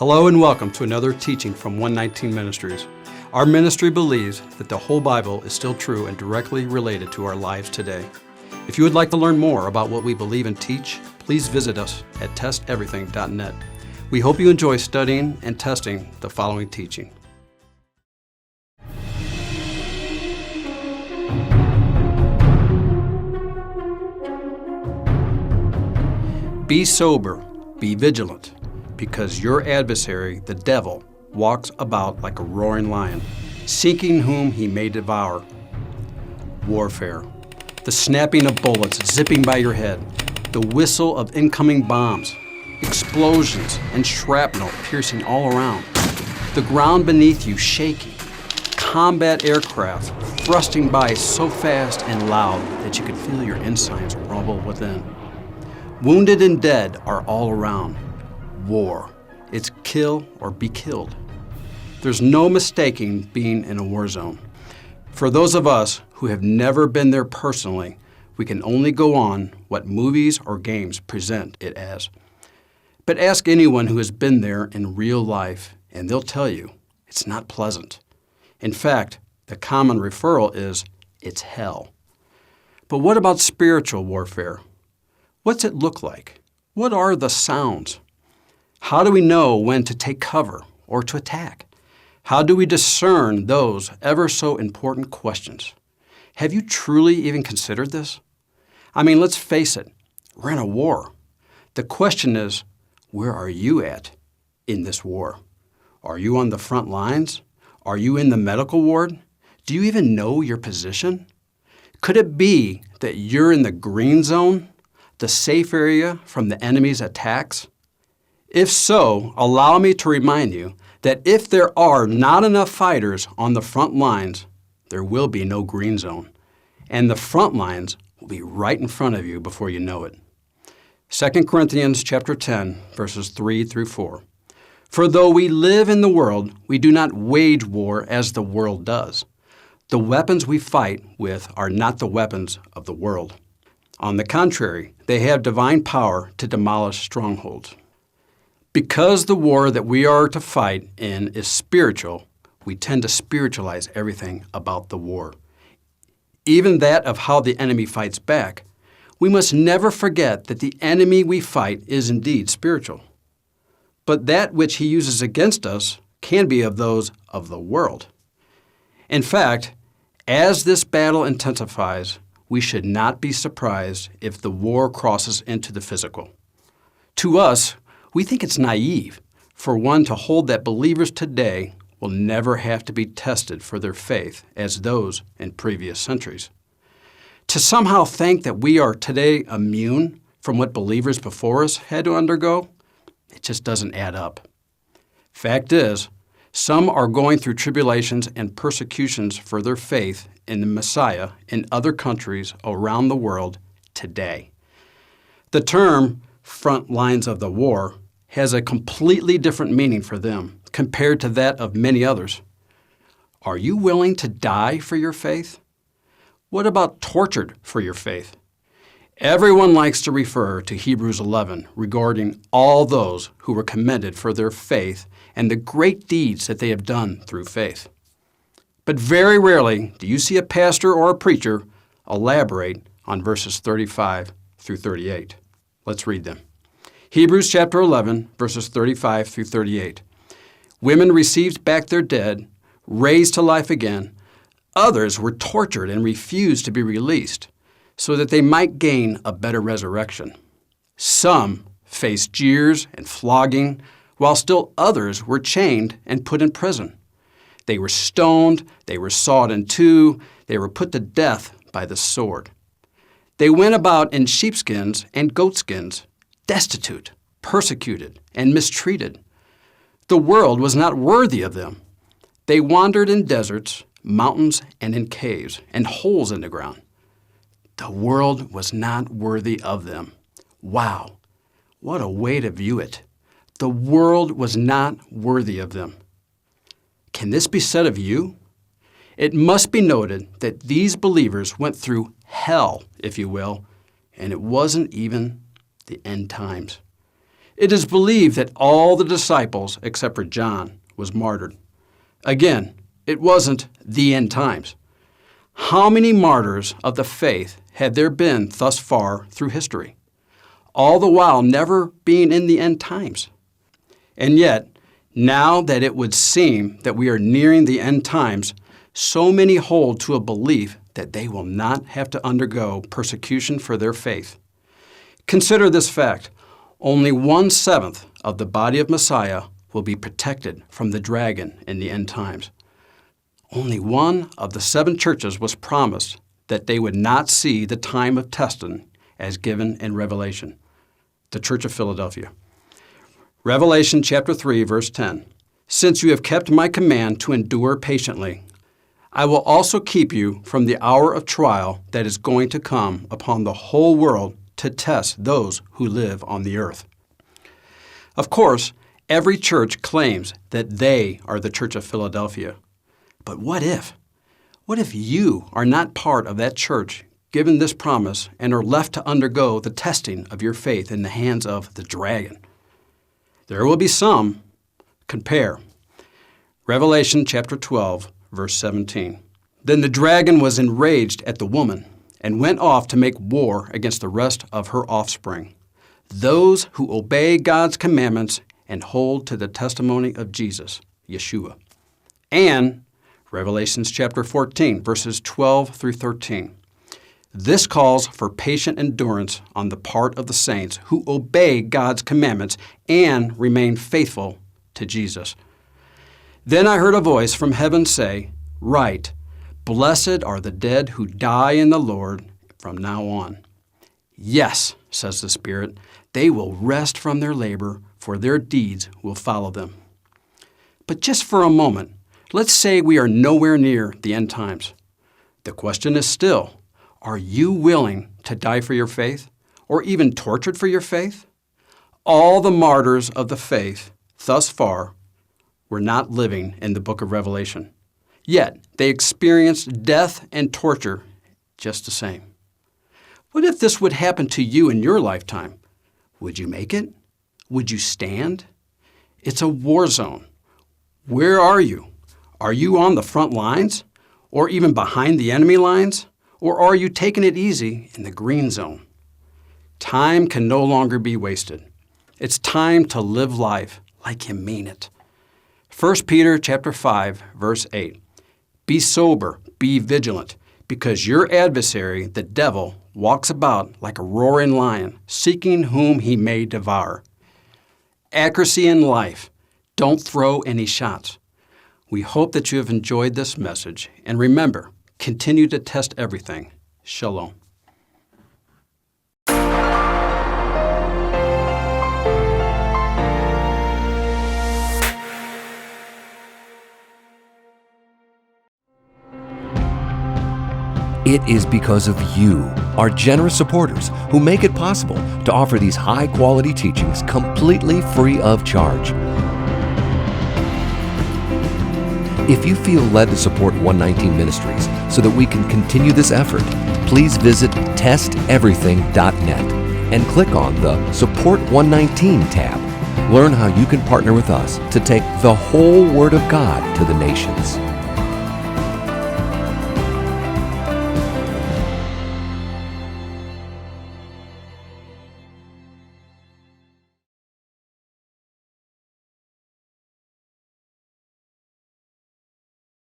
Hello and welcome to another teaching from 119 Ministries. Our ministry believes that the whole Bible is still true and directly related to our lives today. If you would like to learn more about what we believe and teach, please visit us at testeverything.net. We hope you enjoy studying and testing the following teaching. Be sober, be vigilant, because your adversary, the devil, walks about like a roaring lion, seeking whom he may devour. Warfare. The snapping of bullets zipping by your head, the whistle of incoming bombs, explosions and shrapnel piercing all around, the ground beneath you shaking, combat aircraft thrusting by so fast and loud that you could feel your insides rumble within. Wounded and dead are all around. War. It's kill or be killed. There's no mistaking being in a war zone. For those of us who have never been there personally, we can only go on what movies or games present it as. But ask anyone who has been there in real life, and they'll tell you it's not pleasant. In fact, the common referral is, it's hell. But what about spiritual warfare? What's it look like? What are the sounds? How do we know when to take cover or to attack? How do we discern those ever so important questions? Have you truly even considered this? I mean, let's face it, we're in a war. The question is, where are you at in this war? Are you on the front lines? Are you in the medical ward? Do you even know your position? Could it be that you're in the green zone, the safe area from the enemy's attacks? If so, allow me to remind you that if there are not enough fighters on the front lines, there will be no green zone, and the front lines will be right in front of you before you know it. 2 Corinthians chapter 10, verses 3 through 4. For though we live in the world, we do not wage war as the world does. The weapons we fight with are not the weapons of the world. On the contrary, they have divine power to demolish strongholds. Because the war that we are to fight in is spiritual, we tend to spiritualize everything about the war. Even that of how the enemy fights back, we must never forget that the enemy we fight is indeed spiritual. But that which he uses against us can be of those of the world. In fact, as this battle intensifies, we should not be surprised if the war crosses into the physical. To us, we think it's naive for one to hold that believers today will never have to be tested for their faith as those in previous centuries. To somehow think that we are today immune from what believers before us had to undergo, it just doesn't add up. Fact is, some are going through tribulations and persecutions for their faith in the Messiah in other countries around the world today. The term front lines of the war has a completely different meaning for them compared to that of many others. Are you willing to die for your faith? What about tortured for your faith? Everyone likes to refer to Hebrews 11 regarding all those who were commended for their faith and the great deeds that they have done through faith. But very rarely do you see a pastor or a preacher elaborate on verses 35 through 38. Let's read them. Hebrews chapter 11, verses 35 through 38. Women received back their dead, raised to life again. Others were tortured and refused to be released, so that they might gain a better resurrection. Some faced jeers and flogging, while still others were chained and put in prison. They were stoned, they were sawed in two, they were put to death by the sword. They went about in sheepskins and goatskins, destitute, persecuted, and mistreated. The world was not worthy of them. They wandered in deserts, mountains, and in caves, and holes in the ground. The world was not worthy of them. Wow, what a way to view it. The world was not worthy of them. Can this be said of you? It must be noted that these believers went through hell, if you will, and it wasn't even the end times. It is believed that all the disciples, except for John, was martyred. Again, it wasn't the end times. How many martyrs of the faith had there been thus far through history, all the while never being in the end times? And yet, now that it would seem that we are nearing the end times, so many hold to a belief that they will not have to undergo persecution for their faith. Consider this fact: only 1/7 of the body of Messiah will be protected from the dragon in the end times. Only one of the 7 churches was promised that they would not see the time of testing as given in Revelation, the Church of Philadelphia. Revelation chapter 3, verse 10. Since you have kept my command to endure patiently, I will also keep you from the hour of trial that is going to come upon the whole world to test those who live on the earth. Of course, every church claims that they are the Church of Philadelphia. But what if? What if you are not part of that church given this promise and are left to undergo the testing of your faith in the hands of the dragon? There will be some. Compare. Revelation chapter 12, verse 17. Then the dragon was enraged at the woman and went off to make war against the rest of her offspring, those who obey God's commandments and hold to the testimony of Jesus, Yeshua. And Revelation chapter 14, verses 12 through 13. This calls for patient endurance on the part of the saints who obey God's commandments and remain faithful to Jesus. Then I heard a voice from heaven say, "Write, blessed are the dead who die in the Lord from now on." Yes, says the Spirit, they will rest from their labor, for their deeds will follow them. But just for a moment, let's say we are nowhere near the end times. The question is still, are you willing to die for your faith, or even tortured for your faith? All the martyrs of the faith thus far were not living in the book of Revelation. Yet they experienced death and torture just the same. What if this would happen to you in your lifetime? Would you make it? Would you stand? It's a war zone. Where are you? Are you on the front lines, or even behind the enemy lines? Or are you taking it easy in the green zone? Time can no longer be wasted. It's time to live life like you mean it. 1 Peter chapter 5, verse 8. Be sober, be vigilant, because your adversary, the devil, walks about like a roaring lion, seeking whom he may devour. Accuracy in life. Don't throw any shots. We hope that you have enjoyed this message, and remember, continue to test everything. Shalom. It is because of you, our generous supporters, who make it possible to offer these high-quality teachings completely free of charge. If you feel led to support 119 Ministries so that we can continue this effort, please visit testeverything.net and click on the Support 119 tab. Learn how you can partner with us to take the whole Word of God to the nations.